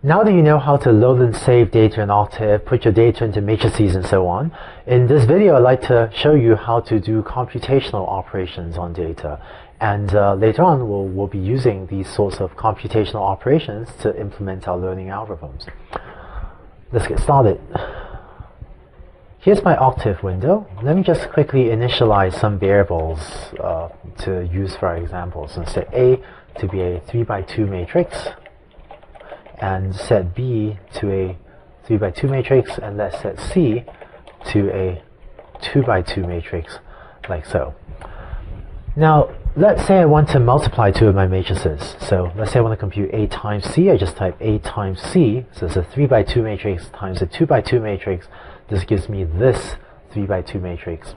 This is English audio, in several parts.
Now that you know how to load and save data in Octave, put your data into matrices and so on, in this video I'd like to show you how to do computational operations on data. And later on we'll be using these sorts of computational operations to implement our learning algorithms. Let's get started. Here's my Octave window. Let me just quickly initialize some variables to use for our example. So set A to be a 3x2 matrix, and set B to a 3x2 matrix, and let's set C to a 2x2 matrix, like so. Now, let's say I want to multiply two of my matrices. So let's say I want to compute A times C. I just type A times C. So it's a 3x2 matrix times a 2x2 matrix. This gives me this 3x2 matrix.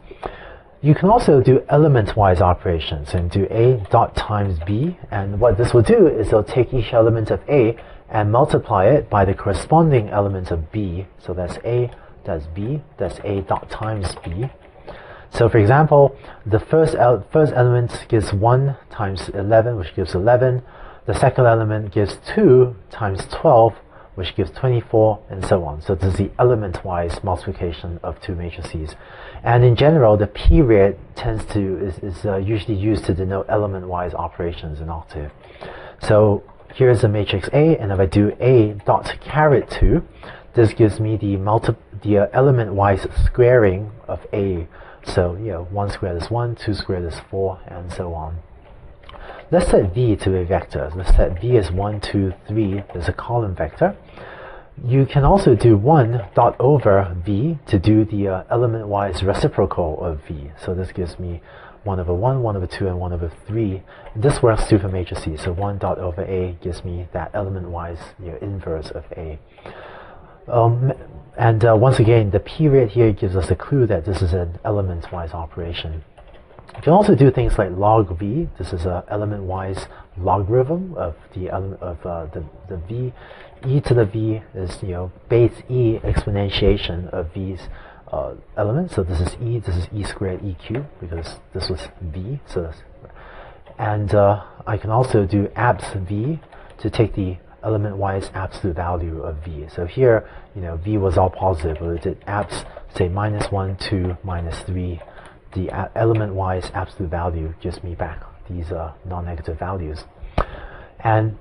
You can also do element-wise operations and do A dot times B. And what this will do is it'll take each element of A and multiply it by the corresponding element of B. So that's A, that's B, that's A dot times B. So for example, the first element gives 1 times 11, which gives 11. The second element gives 2 times 12, which gives 24, and so on. So this is the element-wise multiplication of two matrices. And in general, the period is usually used to denote element-wise operations in Octave. So here's the matrix A, and if I do A dot caret 2, this gives me the element-wise squaring of A. So 1 squared is 1, 2 squared is 4, and so on. Let's set V to a vector. Let's set V as 1, 2, 3 as a column vector. You can also do 1 dot over V to do the element-wise reciprocal of V. So this gives me 1 over 1, 1 over 2, and 1 over 3. And this works too for matrices. So 1 dot over A gives me that element-wise inverse of A. Once again, the period here gives us a clue that this is an element-wise operation. You can also do things like log V. This is an element-wise logarithm of the element of the V. E to the V is base E exponentiation of V's elements. So this is E squared E cubed because this was V. So I can also do abs V to take the element-wise absolute value of V. So here, V was all positive, but we did abs, say minus 1, 2, minus 3. The element-wise absolute value gives me back these non-negative values. And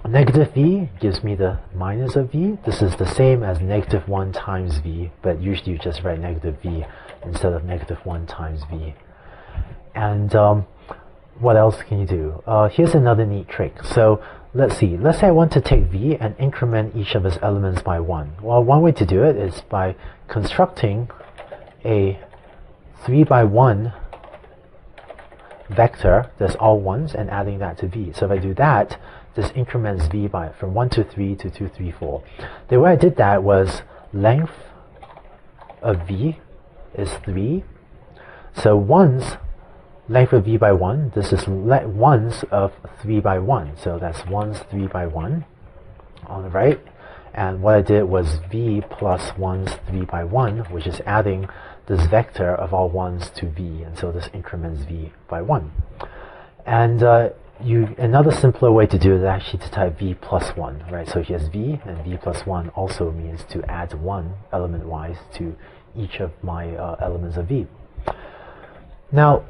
negative V gives me the minus of V. This is the same as negative 1 times V, but usually you just write negative V instead of negative 1 times V. And what else can you do? Here's another neat trick. So let's see. Let's say I want to take V and increment each of its elements by 1. Well, one way to do it is by constructing a 3x1 vector that's all ones and adding that to V. So if I do that, this increments V from 1 to 3 to 2, 3, 4. The way I did that was length of V is 3. So ones, length of V by 1, this is ones of 3 by 1. So that's ones 3 by 1 on the right. And what I did was V plus ones 3 by 1, which is adding this vector of all ones to V, and so this increments V by 1. And another simpler way to do it is actually to type V plus 1, right? So here's V, and V plus 1 also means to add 1 element-wise to each of my elements of V. Now,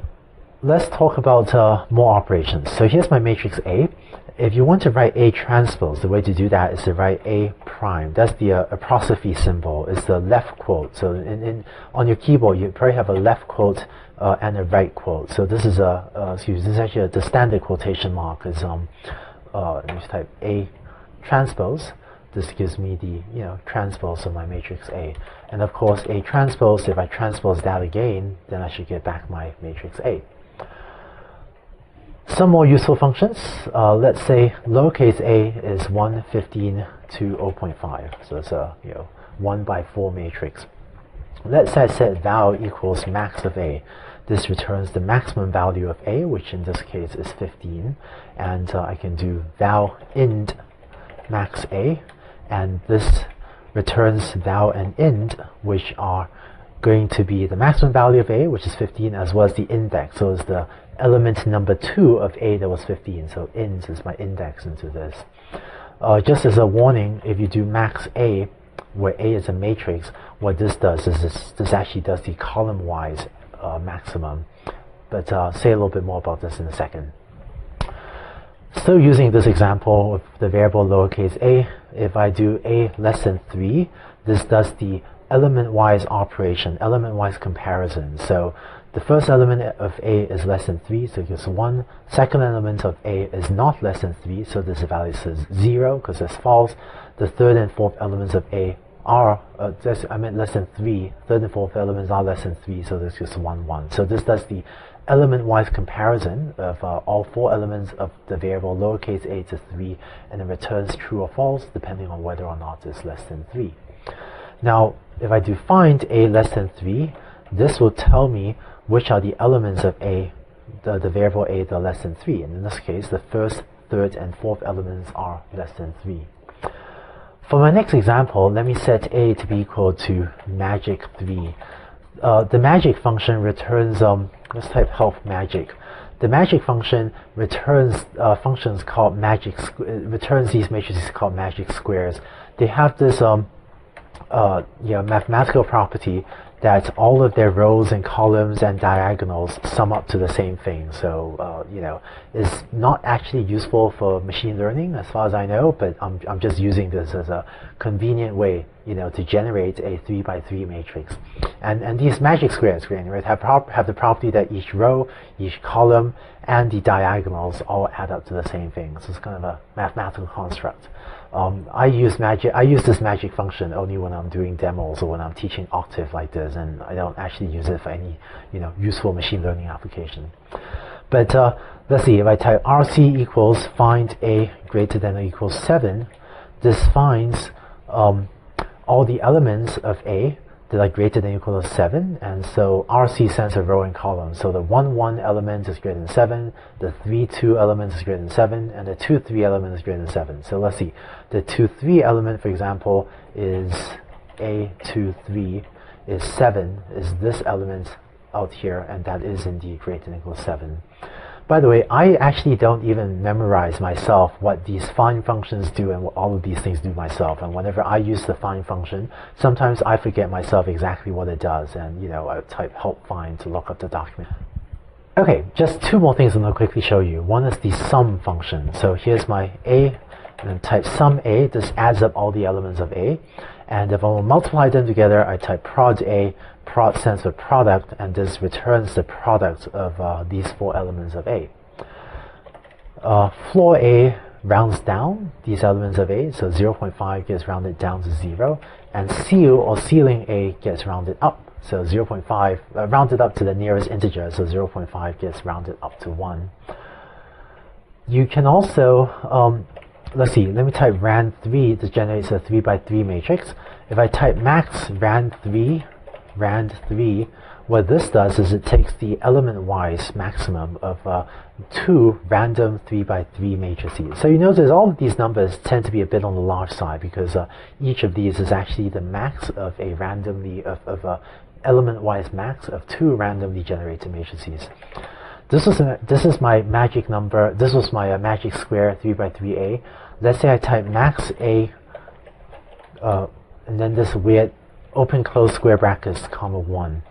let's talk about more operations. So here's my matrix A. If you want to write A transpose, the way to do that is to write A prime. That's the apostrophe symbol. It's the left quote. So on your keyboard, you probably have a left quote and a right quote. So this is this is actually the standard quotation mark is let me type A transpose. This gives me the transpose of my matrix A. And of course, A transpose. If I transpose that again, then I should get back my matrix A. Some more useful functions. Let's say lowercase a is 1, 15 to 0.5. So it's a 1 by 4 matrix. Let's say I set val equals max of a. This returns the maximum value of a, which in this case is 15. And I can do val int max a, and this returns val and int, which are going to be the maximum value of a, which is 15, as well as the index. So it's the element number 2 of a that was 15. So int is my index into this. Just as a warning, if you do max A, where A is a matrix, what this does is this actually does the column-wise maximum. But say a little bit more about this in a second. Still using this example of the variable lowercase a, if I do a less than 3, this does the element-wise operation, element-wise comparison. So the first element of a is less than 3, so it gives 1. Second element of a is not less than 3, so this value says 0, because that's false. The third and fourth elements of a are, I meant less than 3. Third and fourth elements are less than 3, so this gives 1, 1. So this does the element-wise comparison of all 4 elements of the variable lowercase a to 3, and it returns true or false depending on whether or not it's less than 3. Now, if I do find a less than 3, this will tell me which are the elements of a, the variable a that are less than 3. And in this case, the first, third, and fourth elements are less than 3. For my next example, let me set a to be equal to magic 3. The magic function returns, let's type help magic. The magic function returns functions called magic, returns these matrices called magic squares. They have this mathematical property that all of their rows and columns and diagonals sum up to the same thing. So, it's not actually useful for machine learning as far as I know, but I'm just using this as a convenient way, to generate a 3 by 3 matrix. And these magic squares, right, have the property that each row, each column, and the diagonals all add up to the same thing. So it's kind of a mathematical construct. I use this magic function only when I'm doing demos or when I'm teaching Octave like this, and I don't actually use it for any useful machine learning application. But let's see, if I type RC equals find a greater than or equals 7, this finds all the elements of a that are greater than or equal to 7, and so RC sends a row and column. So the 1, 1 element is greater than 7, the 3, 2 element is greater than 7, and the 2, 3 element is greater than 7. So let's see, the 2, 3 element, for example, is A2, 3, is 7, is this element out here, and that is indeed greater than or equal to 7. By the way, I actually don't even memorize myself what these find functions do and what all of these things do myself. And whenever I use the find function, sometimes I forget myself exactly what it does. And I type help find to look up the document. Okay, just 2 more things I'm going to quickly show you. One is the sum function. So here's my a, and then type sum a. This adds up all the elements of a. And if I will multiply them together, I type prod a. Prod stands for product, and this returns the product of these 4 elements of a. Floor a rounds down these elements of a, so 0.5 gets rounded down to 0, and seal or ceiling a gets rounded up, so 0.5 rounded up to the nearest integer, so 0.5 gets rounded up to 1. You can also let's see, let me type rand3. This generates a 3 by 3 matrix. If I type max rand3, what this does is it takes the element-wise maximum of 2 random 3 by 3 matrices. So you notice all of these numbers tend to be a bit on the large side because each of these is actually the max of a randomly element-wise max of 2 randomly generated matrices. This is my magic number. This was my magic square 3 by 3a. Let's say I type max a, and then this weird open close square brackets, comma 1.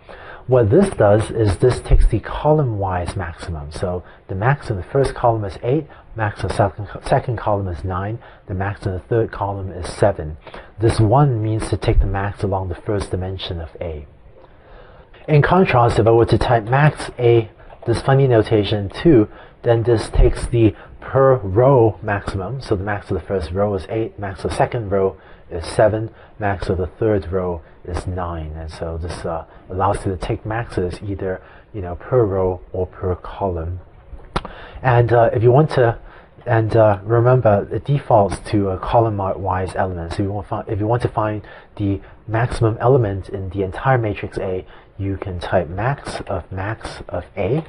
What this does is this takes the column-wise maximum. So the max in the first column is 8, max in the second column is 9, the max in the third column is 7. This 1 means to take the max along the first dimension of a. In contrast, if I were to type max a, this funny notation 2, then this takes the per row maximum. So the max of the first row is 8, max of the second row is 7, max of the third row is 9, and so this allows you to take maxes either per row or per column. And if you want to, remember it defaults to a column-wise element. So if you want to find the maximum element in the entire matrix A, you can type max of A,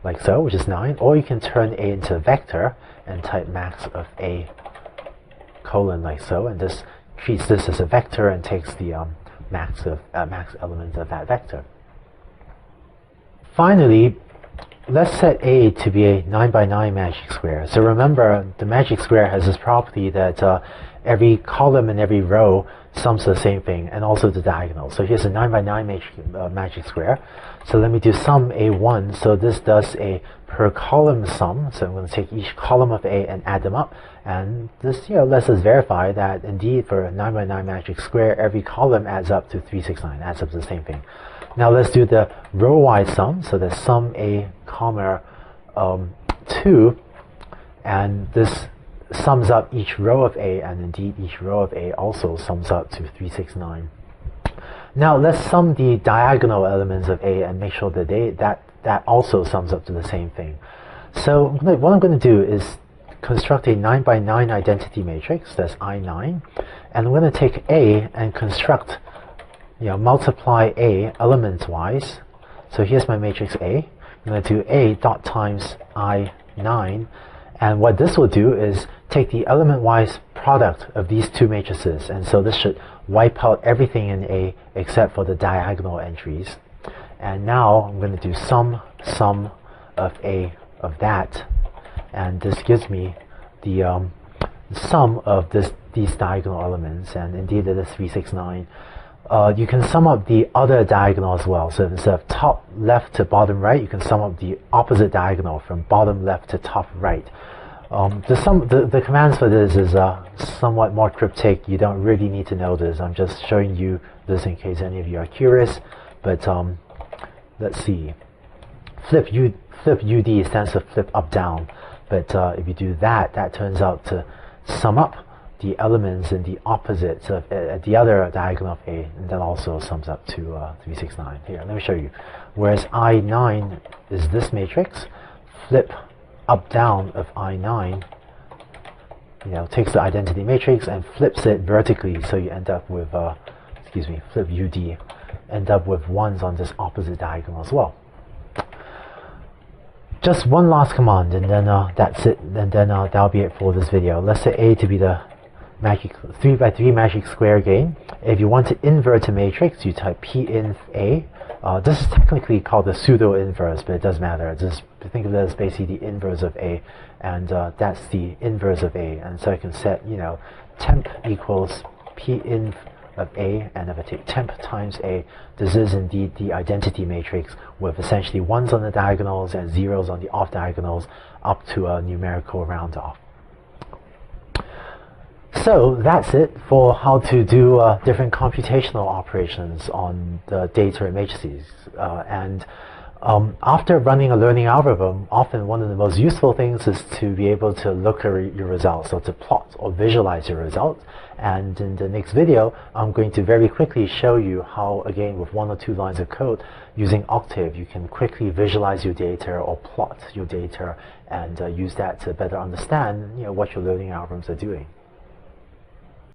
like so, which is 9, or you can turn A into a vector and type max of A colon like so, and this treats this as a vector and takes the max element of that vector. Finally, let's set A to be a 9 by 9 magic square. So remember, the magic square has this property that every column and every row sums to the same thing, and also the diagonal. So here's a 9 by 9 magic square. So let me do sum A1. So this does a per column sum. So I'm going to take each column of A and add them up. And this lets us verify that indeed for a 9 by 9 magic square, every column adds up to 369, adds up to the same thing. Now let's do the row-wise sum. So that's sum A, comma 2, and this sums up each row of A, and indeed each row of A also sums up to 369. Now let's sum the diagonal elements of A and make sure that that also sums up to the same thing. So what I'm going to do is construct a 9 by 9 identity matrix, that's I9, and I'm going to take A and construct, multiply A elements-wise. So here's my matrix A. I'm going to do A dot times I9, and what this will do is take the element-wise product of these two matrices, and so this should wipe out everything in A except for the diagonal entries. And now I'm going to do sum of A of that, and this gives me the sum of these diagonal elements, and indeed it is 369. You can sum up the other diagonal as well. So instead of top left to bottom right, you can sum up the opposite diagonal from bottom left to top right. The commands for this is somewhat more cryptic. You don't really need to know this. I'm just showing you this in case any of you are curious. But let's see. Flip UD stands for flip up down. But if you do that, that turns out to sum up the elements in the opposites of the other diagonal of A, and that also sums up to 369. Here, let me show you. Whereas I9 is this matrix, flip up down of I9, takes the identity matrix and flips it vertically, so you end up with, flip UD, end up with ones on this opposite diagonal as well. Just one last command, and then that's it, and then that'll be it for this video. Let's set A to be the magic 3 by 3 magic square again. If you want to invert a matrix, you type P_inv A. This is technically called the pseudo inverse, but it doesn't matter. Just think of it as basically the inverse of A, and that's the inverse of A. And so I can set, temp equals P_inv of A, and if I take temp times A, this is indeed the identity matrix with essentially ones on the diagonals and zeros on the off diagonals up to a numerical round off. So that's it for how to do different computational operations on the data and matrices. After running a learning algorithm, often one of the most useful things is to be able to look at your results, or to plot or visualize your results. And in the next video, I'm going to very quickly show you how, again, with 1 or 2 lines of code, using Octave, you can quickly visualize your data or plot your data and use that to better understand what your learning algorithms are doing.